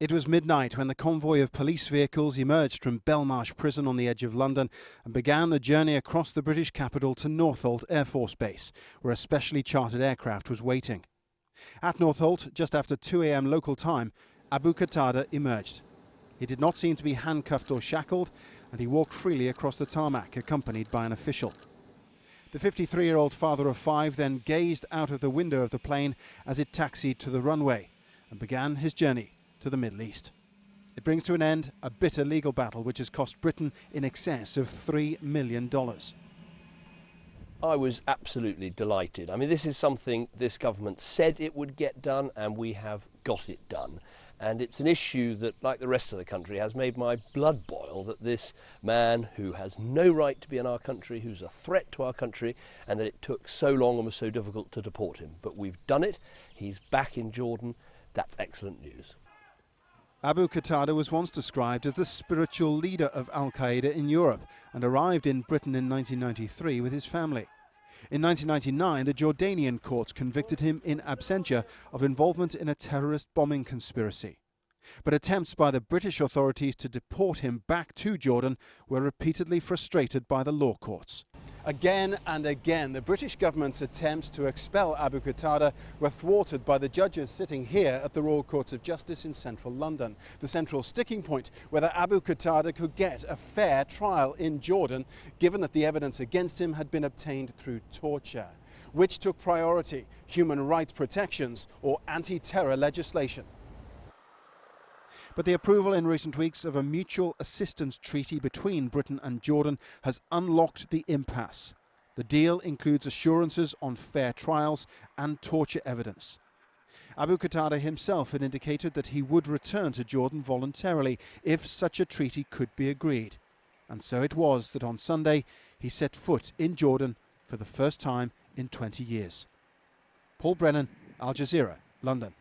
It was midnight when the convoy of police vehicles emerged from Belmarsh prison on the edge of London and began the journey across the British capital to Northolt Air Force Base, where a specially chartered aircraft was waiting. At Northolt, just after 2 a.m. local time, Abu Qatada emerged. He did not seem to be handcuffed or shackled, and he walked freely across the tarmac, accompanied by an official. The 53-year-old father of 5 then gazed out of the window of the plane as it taxied to the runway and began his journey to the Middle East. It brings to an end a bitter legal battle which has cost Britain in excess of $3 million. I was absolutely delighted. I mean, this is something this government said it would get done, and we have got it done. And it's an issue that, like the rest of the country, has made my blood boil, that this man who has no right to be in our country, who's a threat to our country, and that it took so long and was so difficult to deport him. But we've done it. He's back in Jordan. That's excellent news. Abu Qatada was once described as the spiritual leader of Al Qaeda in Europe and arrived in Britain in 1993 with his family. In 1999, the Jordanian courts convicted him in absentia of involvement in a terrorist bombing conspiracy. But attempts by the British authorities to deport him back to Jordan were repeatedly frustrated by the law courts. Again and again, the British government's attempts to expel Abu Qatada were thwarted by the judges sitting here at the Royal Courts of Justice in central London, the central sticking point whether Abu Qatada could get a fair trial in Jordan, given that the evidence against him had been obtained through torture. Which took priority, human rights protections or anti-terror legislation? But the approval in recent weeks of a mutual assistance treaty between Britain and Jordan has unlocked the impasse. The deal includes assurances on fair trials and torture evidence. Abu Qatada himself had indicated that he would return to Jordan voluntarily if such a treaty could be agreed. And so it was that on Sunday he set foot in Jordan for the first time in 20 years. Paul Brennan, Al Jazeera, London.